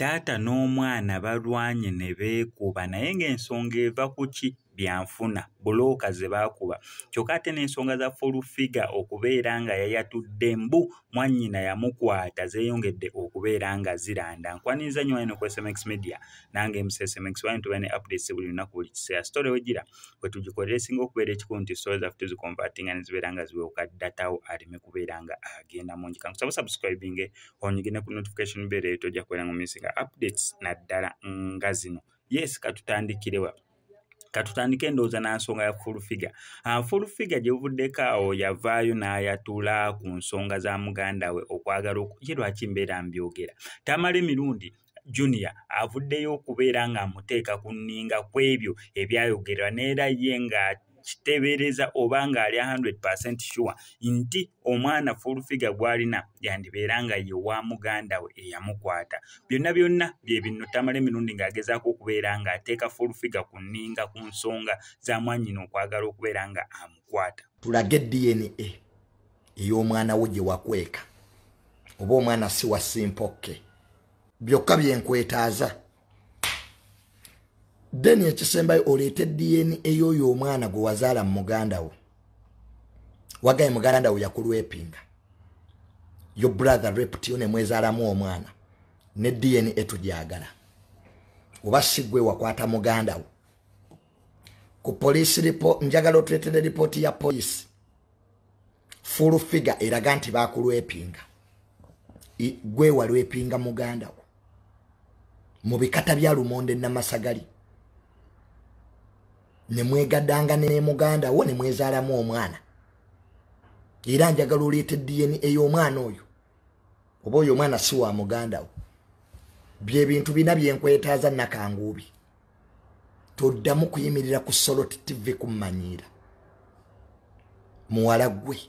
taata n'omwana balwanye ne beekuba naye ng'ensonga eva ku ki byanfuna bulooka ze baakuba kyokka ate n'ensonga za fulufiga okubeera nga yayatudde mbu mwannyina yamukwata zeeyongedde okubeera nga ziranda. Nkwaniriza nnyo eno ku SMX Media nange MSMX wano tuba ne updates buli lunaku buli kiseera story wegira bwe tugikolera esinga okubeera ekikulu nti story zaffe tuzikonvatinga ne zibeera nga ziweewoka ddatawo aleme kubeera nga agenda mungi. Kankusaba subscribing onyige ne ku notification bell eyo tojja kubeera nga omisinga updates naddala nga zino. Yes, katutandikirewa katutandike endowooza n'ensonga ya fulufiga. Fulufiga gye buvuddeko awo yavaayo n'ayatula ku nsonga za Mugandawe okwagala ye lwaki mbeera mbyogera. Tamala emirundi Junior avuddeyo okubeera nga amuteeka ku nninga ku ebyo ebyayogerwa neera ye nga kiteebereza oba ng'ali 100% sure nti omwana fulufiga gw'alina yandibeera nga ye wa Mugandawe eyamukwata. Byonna byonna bye bino Tamala emirundi ng'agezaako okubeera ng'ateeka fulufiga ku nninga ku nsonga za mwannyina okwagala okubeera nga amukwata. Tulage DNA ey'omwana wo gye wakweka oba omwana si wa simpoke byokka byenkwetaaza. Deni ekisembayo oleete DNA ey'oyo omwana gwe wazaala mu Mugandawo. Wagaye Mugandawo yakulwepinga. Your brother reptile ne mwezaalamu omwana. Ne DNA etujagala. Oba si gwe wakwata Mugandawo. Ku police report njagala otuleetere report ya police. Full figure eraga nti baakulwepinga. Gwe walwepinga Mugandawo. Mu bikata bya Lumonde na Masagali. Ne mwegaddanga ne Mugandawo ne mwezaalamu omwana. Era njagala oleete DNA ey'omwana oyo. Oba oyo omwana si wa Mugandawo. Bye bintu bina byenkwetaaza nakanguubi. Toddamu kuyimirira ku Soloti TV kummanyiira. Muwala gwe.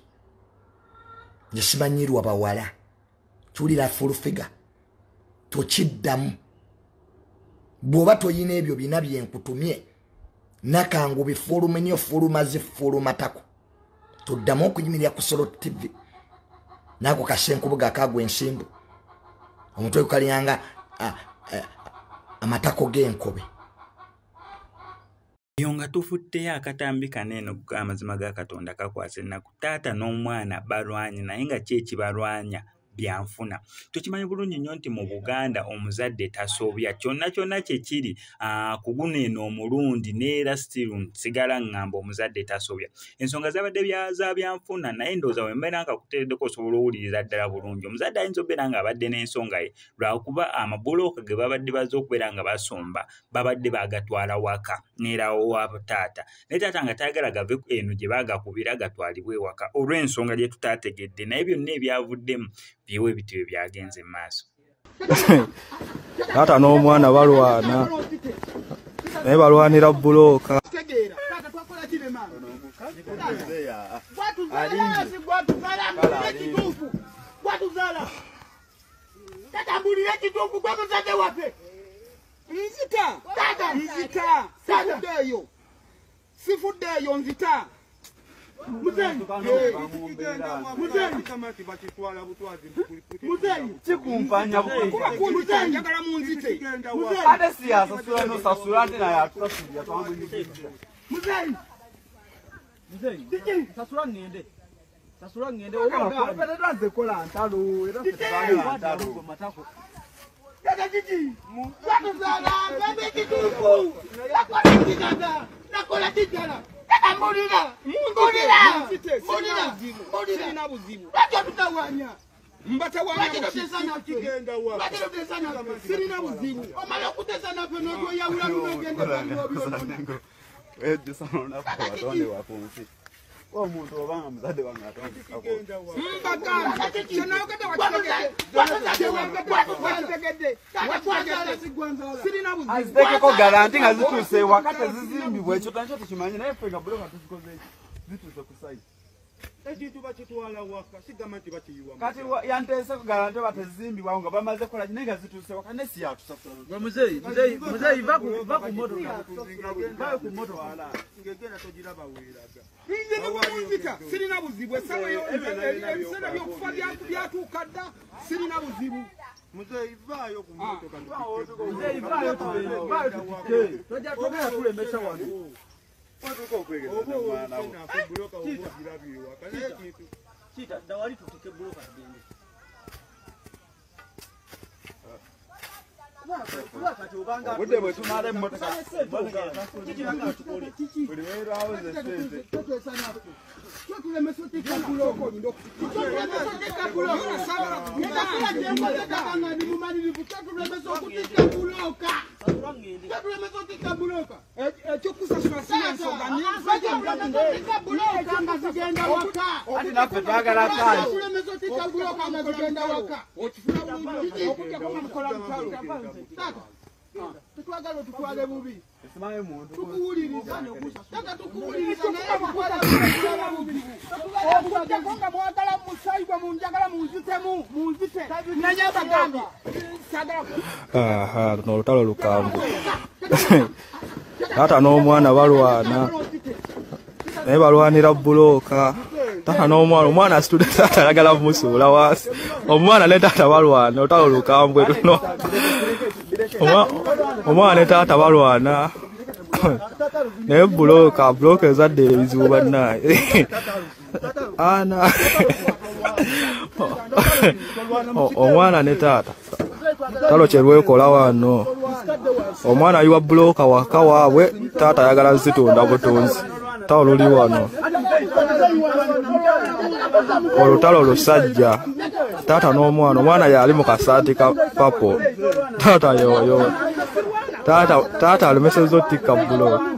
Nze simanyirwa bawala. Tulira fulufiga. Tokiddamu. Bw'oba toyina ebyo bina byenkutumye. Nakangu bifuluma nnyo fuluma zifuluma tako. Tuddamu okuyimirira ku Soloti TV. Nako kasenkubuga kagwe ensimbu. Omutwe kaliyanga amatako g'enkobe. Eyo nga tufuddeyo akatambi kanene amazima ga Katonda kakwasa ennaku taata n'omwana balwanye naye nga ki ekibalwanya byanfuna. Tukimanyi bulungi nnyo nti mu Buganda omuzadde tasoobya kyonna kyonna kye kiri ku guno eno omulundi neera still nsigala ngamba omuzadde tasoobya. Ensonga zabadde za byanfuna naye ndowooza bwe mbeera nga kuteereddeko osobola owuliriza ddala bulungi. Omuzadde ayinza okubeera nga abadde n'ensonga ye lwakuba amabulooka ge babadde bazze okubeera nga basomba babadde bagatwala waka neera wa taata. Naye taata nga tayagala gave eno gye baagakubira gatwalibwe waka olw'ensonga gye tutaategedde naye byonna ebyavuddemu biwe bityo byagenze maaso. Taata n'omwana balwana naye balwanira bulooka. Sifudeyo nzita. Muzenyi Chikumpanya muzenyi njagala munzite. Ate siasa sura no sasura ate na ya tusubiya twamwe ni. Muzenyi Sasura ngende oba pete twanze kola ntalo era tetwali ntalo matako. Dada jiji watuzala bebe kitufu nakola tijala Mulira. Sina buzibu. Bacha tutawanya. Mbatawana kugenda wa. Sina buzibu. Omala kutesana pe no ya ula n'ogenda bano. Sana kwa watonde wa ponsi. Wa muntu obanga muzade wange atonde. Mbaka. Sana okata aziteke ko garanti ngazituse wakati zizimbibwe ekyo tancho tukimanye naye fenga buloka tuzikoze zituse kusai ekitu bakitwala waka sigamati bakiyiwa kati yantese ko garanti batazimbibwa nga bamaze kola kinenga zituse wakane si yatusafuna muzeyi va ku moto wala ngegena tojiraba weraga inje n'obuzita sirina buzibu esawa yo ebisera by'okufa byatukadda sirina buzibu Mzee ivayo kumotoka. Mzee ivayo tupike. Toja kulemesha wanu. Watu uko kwegeza na mwana. Kubuloka uko jirabiwa. Kana kitu. Chita dawali tutike buloka tugende. Bude bwetu male mmotoka. Chichi nanga tukole. Buli wera awoze sente. Chokule mesoti kabuloko ndo. Chokule mesoti kabuloko. Nenda jengo lekanga ni mumani chokule mesoti kabuloka. Chokule mesoti kabuloka. Chokusa swasina sogani. Mesoti kabuloka ngazigenda waka. Ati napetaga la kazi. Chokule mesoti kabuloka ngazigenda waka. Ochifuna mwingi okuja kwa mkola mtalo. Tata. Tutwagalo tukwale bubi. Simaye muntu. Tukuwuliriza. Tata tukuwuliriza naye tukwale bubi. Okuja konga mwagala musayibwa munjagala munzitemu. Munzite. Nanyaba gambi. Aha, no lutalo lukambu. Tata n'omwana balwana. Naye balwanira buloka. Tata n'omwana asitude tata ayagala musuula wansi. Omwana ne tata balwana lutalo lukambwe luno. Omwana ne tata balwana. Naye buloka ezadde ebizibu bannaye. Ana. Omwana ne tata. Talo kyerwekola wano. Omwana ayiwa buloka waka waabwe tata ayagala zitunda butunzi. Talo luli wano. Olutalo lusajja. Tata n'omwana. Omwana yali mu kasaati ka papo. Tata yoyo. Tata alemesezza ottikka buloka.